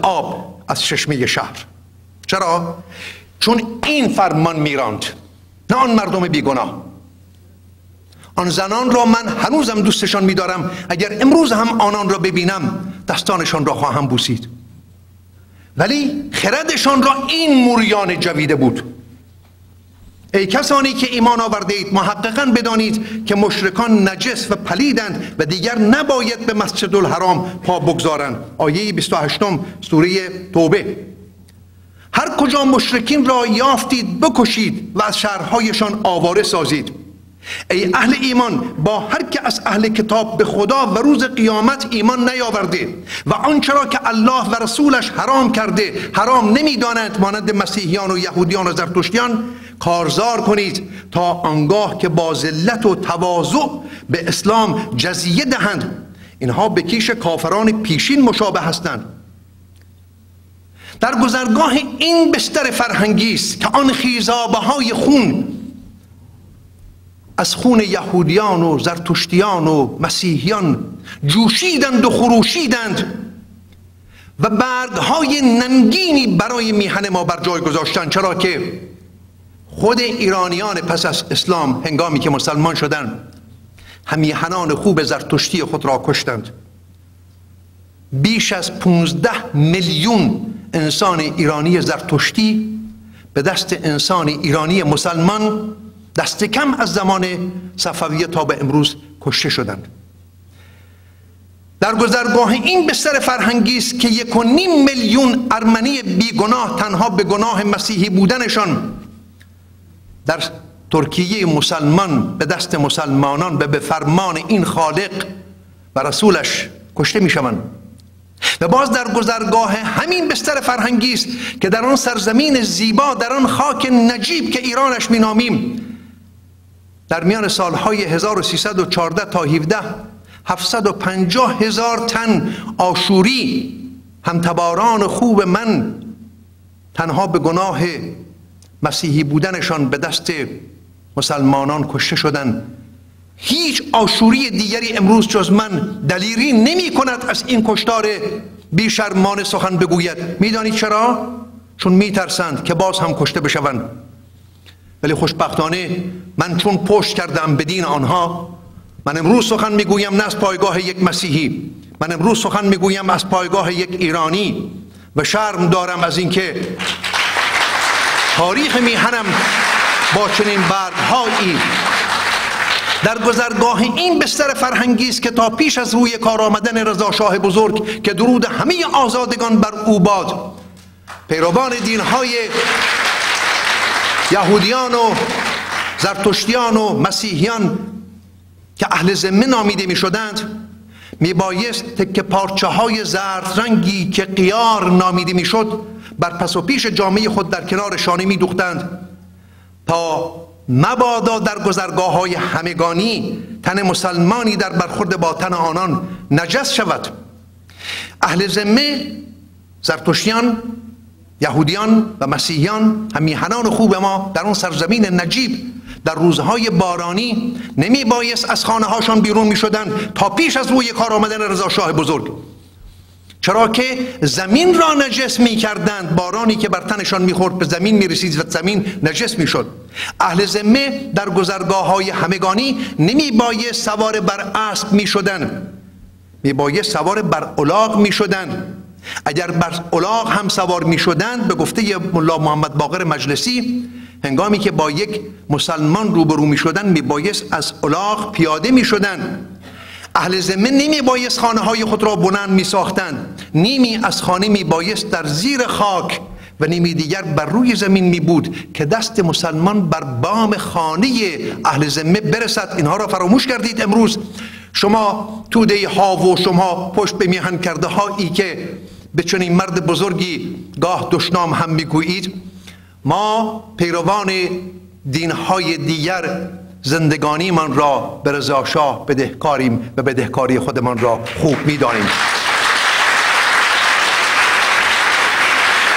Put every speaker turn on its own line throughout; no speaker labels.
آب از چشمه شهر. چرا؟ چون این فرمان میراند، نه آن مردم بیگناه. آن زنان را من هنوزم دوستشان می‌دارم، اگر امروز هم آنان را ببینم دستانشان را خواهم بوسید. ولی خردشان را این موریان جویده بود. ای کسانی که ایمان آورده اید، محققاً بدانید که مشرکان نجس و پلیدند و دیگر نباید به مسجد الحرام پا بگذارند. آیه 28 سوره توبه. هر کجا مشرکین را یافتید بکشید و از شهرهایشان آواره سازید. ای اهل ایمان، با هر که از اهل کتاب به خدا و روز قیامت ایمان نیاورده و آنچه را که الله و رسولش حرام کرده حرام نمیدانند، مانند مسیحیان و یهودیان و زرتشتیان، کارزار کنید تا آنگاه که با ذلت و تواضع به اسلام جزیه دهند. اینها به کیش کافران پیشین مشابه هستند. در گذرگاه این بستر فرهنگی است که آن خیزابه های خون از خون یهودیان و زرتشتیان و مسیحیان جوشیدند و خروشیدند و برگهای ننگینی برای میهن ما بر جای گذاشتند. چرا که خود ایرانیان پس از اسلام هنگامی که مسلمان شدند همیهنان خوب زرتشتی خود را کشتند. بیش از 15 میلیون انسان ایرانی زرتشتی به دست انسان ایرانی مسلمان دست کم از زمان صفویه تا به امروز کشته شدند. در گذرگاه این بستر فرهنگی است که 1.5 میلیون ارمنی بیگناه تنها به گناه مسیحی بودنشان در ترکیه مسلمان به دست مسلمانان و به فرمان این خالق و رسولش کشته می شوند. و باز در گذرگاه همین بستر فرهنگی است که در آن سرزمین زیبا، در آن خاک نجیب که ایرانش می نامیم، در میان سالهای 1314 تا 17 750,000 تن آشوری همتباران خوب من تنها به گناه مسیحی بودنشان به دست مسلمانان کشته شدند. هیچ آشوری دیگری امروز جز من دلیری نمی کند از این کشتار بیشرمانه سخن بگوید. میدانید چرا؟ چون میترسند که باز هم کشته بشوند. ولی خوشبختانه من چون پشت کردم به دین آنها، من امروز سخن میگویم نه از پایگاه یک مسیحی، من امروز سخن میگویم از پایگاه یک ایرانی و شرم دارم از اینکه تاریخ میهنم با چنین برگ‌هایی در گذرگاه این بستر فرهنگی است که تا پیش از روی کار آمدن رضا شاه بزرگ که درود همه آزادگان بر او باد، پیروان دین‌های یهودیان و زرتشتیان و مسیحیان که اهل ذمه نامیده می شدند می بایست تکه پارچه های زرد رنگی که قیار نامیده می شد بر پس و پیش جامعه خود در کنار شانه می دوختند تا مبادا در گذرگاه های همگانی تن مسلمانی در برخورد با تن آنان نجس شود. اهل ذمه، زرتشتیان، یهودیان و مسیحیان، همیهنان خوب ما در اون سرزمین نجیب در روزهای بارانی نمی بایست از خانه هاشان بیرون می شدن تا پیش از روی کار آمدن رضا شاه بزرگ، چرا که زمین را نجس می کردند. بارانی که بر تنشان می خورد به زمین می رسید و زمین نجس می شد. اهل ذمه در گذرگاه های همگانی نمی بایست سوار بر اسب می شدن، می بایست سوار بر الاغ می شدن. اگر بر الاغ هم سوار می شدند، به گفته ملا محمد باقر مجلسی، هنگامی که با یک مسلمان روبرو می شدند می بایست از الاغ پیاده می شدند. اهل ذمه نمی بایست خانه های خود را بلند می ساختند، نیمی از خانه می بایست در زیر خاک و نیمی دیگر بر روی زمین می بود که دست مسلمان بر بام خانه اهل ذمه برسد. اینها را فراموش کردید. امروز شما توده ها و شما پشت به میهن کرده هایی که به چنین مرد بزرگی گاه دشنام هم میگویید، ما پیروان دینهای دیگر زندگانی من را به رضا شاه بدهکاریم و بدهکاری خودمان را خوب میدانیم.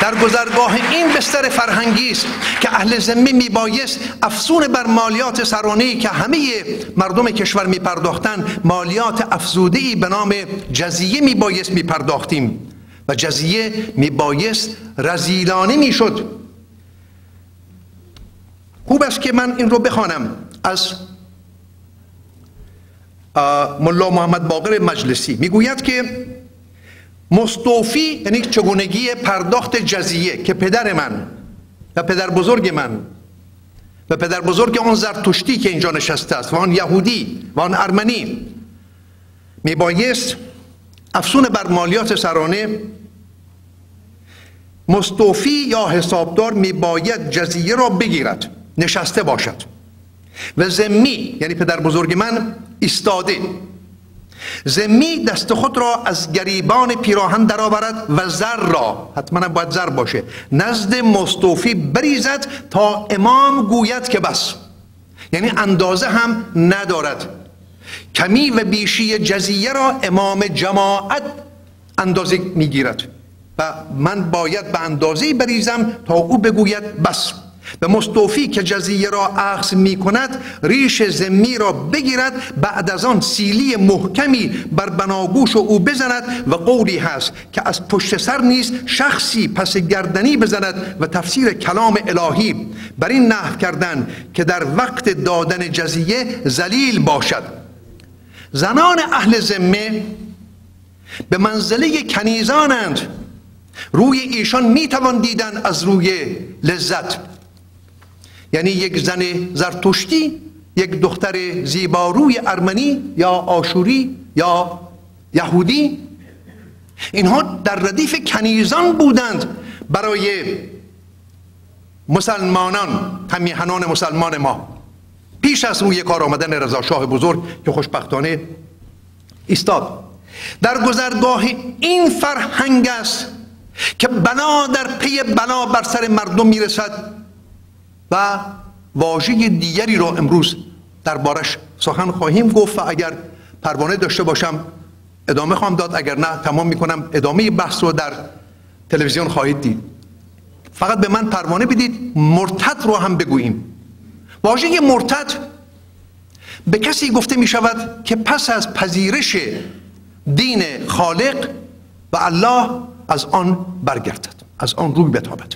در گذرگاه این بستر فرهنگی است که اهل ذمه میبایست افزون بر مالیات سرانه‌ای که همه مردم کشور میپرداختند، مالیات افزوده‌ای به نام جزیه میبایست میپرداختیم و جزیه میبایست رذیلانه میشد. خوب است که من این رو بخوانم از ملا محمد باقر مجلسی. میگوید که مستوفی یعنی چگونگی پرداخت جزیه که پدر من و پدر بزرگ من و پدر بزرگ آن زرتشتی که اینجا نشسته است و آن یهودی و آن ارمنی میبایست افسون بر مالیات سرانه، مستوفی یا حسابدار میباید جزیه را بگیرد، نشسته باشد و ذمی یعنی پدر بزرگ من ایستاده. ذمی دست خود را از گریبان پیراهن درآورد و زر را، حتما باید زر باشه، نزد مستوفی بریزد تا امام گوید که بس، یعنی اندازه هم ندارد. کمی و بیشی جزیه را امام جماعت اندازه میگیرد و من باید به اندازه بریزم تا او بگوید بس. و مستوفی که جزیه را اخذ می کند ریش ذمی را بگیرد، بعد از آن سیلی محکمی بر بناگوش او بزند و قولی هست که از پشت سر نیز شخصی پس گردنی بزند و تفسیر کلام الهی بر این نحو کردن که در وقت دادن جزیه ذلیل باشد. زنان اهل ذمه به منزله کنیزانند، روی ایشان می توان دیدن از روی لذت. یعنی یک زن زرتشتی، یک دختر زیباروی ارمنی یا آشوری یا یهودی، اینها در ردیف کنیزان بودند برای مسلمانان، همیهنان مسلمان ما، پیش از روی کار آمدن رضا شاه بزرگ که خوشبختانه ایستاد. در گذرگاه این فرهنگ است که بلا در پی بلا بر سر مردم میرسد و واژه دیگری را امروز دربارش سخن خواهیم گفت و اگر پروانه داشته باشم ادامه خواهم داد، اگر نه تمام میکنم. ادامه بحث رو در تلویزیون خواهید دید. فقط به من پروانه بدید مرتد رو هم بگوییم. واژه مرتد به کسی گفته می شود که پس از پذیرش دین خالق و الله از آن برگردد، از آن روی بتابد.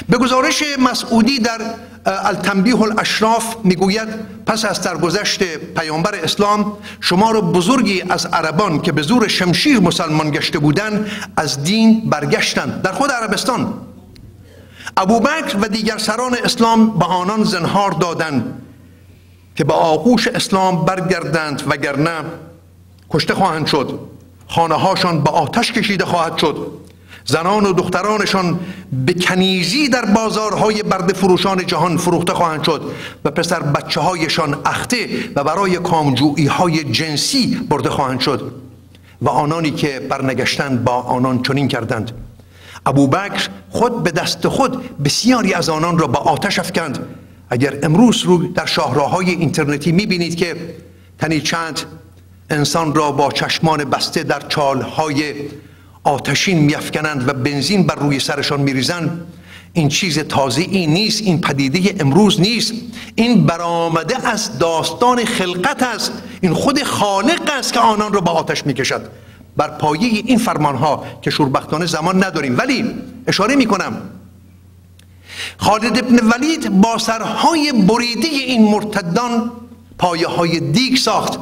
به گزارش مسعودی در التنبیه الاشراف میگوید پس از درگذشت پیامبر اسلام شمار بزرگی از عربان که به زور شمشیر مسلمان گشته بودند از دین برگشتند. در خود عربستان ابوبکر و دیگر سران اسلام به آنان زنهار دادند که به آغوش اسلام برگردند وگرنه کشته خواهند شد، خانه هاشان به آتش کشیده خواهد شد، زنان و دخترانشان به کنیزی در بازارهای برده فروشان جهان فروخته خواهند شد و پسر بچه هایشان اخته و برای کامجویی های جنسی برده خواهند شد و آنانی که برنگشتند با آنان چنین کردند. ابوبکر خود به دست خود بسیاری از آنان را به آتش افکند. اگر امروز رو در شاهراهای اینترنتی میبینید که تنی چند انسان را با چشمان بسته در چالهای آتشین میافکنند و بنزین بر روی سرشان میریزند، این چیز تازه‌ای نیست، این پدیده امروز نیست، این برآمده از داستان خلقت است. این خود خالق است که آنان را به آتش میکشد بر پایه این فرمانها که شوربختانه زمان نداریم. ولی اشاره میکنم خالد ابن ولید با سرهای بریده این مرتدان پایه های دیگ ساخت.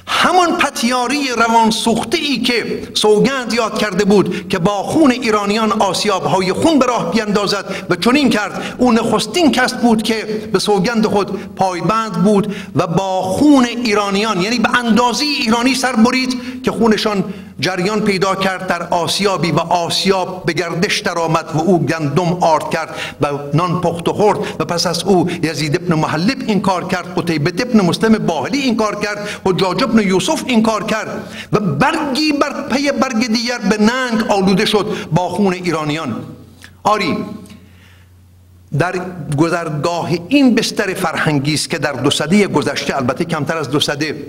همان پتیاری روان سوخته ای که سوگند یاد کرده بود که با خون ایرانیان آسیاب های خون به راه بیندازد و چنین کرد. اون نخستین کس بود که به سوگند خود پایبند بود و با خون ایرانیان یعنی به اندازه ایرانی سر برید که خونشان جریان پیدا کرد در آسیابی و آسیاب به گردش درآمد و او گندم آرد کرد و نان پخت و خورد و پس از او یزید ابن محلب این کار کرد، قتیبه ابن مسلم باهلی این کار کرد، حجاج ابن یوسف این کار کرد و برگی بر پی برگ دیگر به ننگ آلوده شد با خون ایرانیان. آری در گذرگاه این بستر فرهنگی است که در 2 سده گذشته، البته کمتر از 2 سده،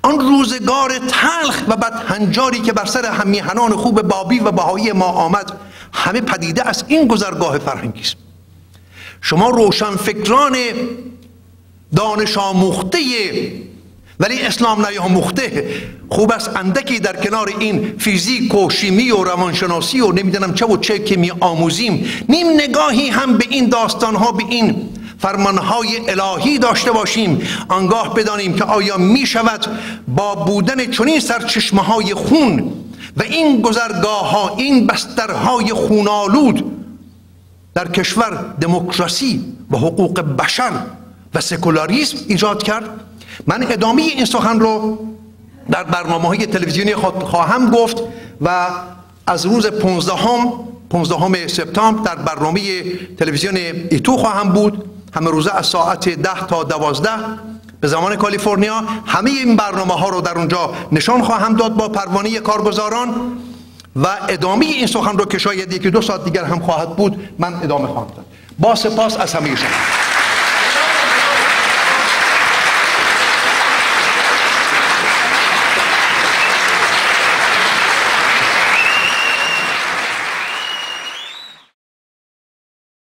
آن روزگار تلخ و بدهنجاری که بر سر همیهنان خوب بابی و بهایی ما آمد همه پدیده از این گذرگاه فرهنگی است. شما روشنفکران دانش آموخته ولی اسلام نیاموخته. خوب است اندکی در کنار این فیزیک و شیمی و روانشناسی و نمیدونم چه و چه که می آموزیم، نیم نگاهی هم به این داستانها، به این فرمانهای الهی داشته باشیم. آنگاه بدانیم که آیا می شود با بودن چنین سرچشمه‌های خون و این گذرگاه ها، این بسترهای خونالود در کشور دموکراسی و حقوق بشر و سکولاریسم ایجاد کرد؟ من ادامه این سخن رو در برنامه‌های تلویزیونی خواهم گفت و از روز 15 سپتامبر در برنامه تلویزیون ایتو خواهم بود، همه روزه از ساعت 10 تا 12 به زمان کالیفرنیا. همه این برنامه‌ها رو در اونجا نشان خواهم داد با پروانه کارگزاران و ادامه این سخن رو که شاید 1-2 ساعت دیگر هم خواهد بود من ادامه خواهم داد. با سپاس از همه شما.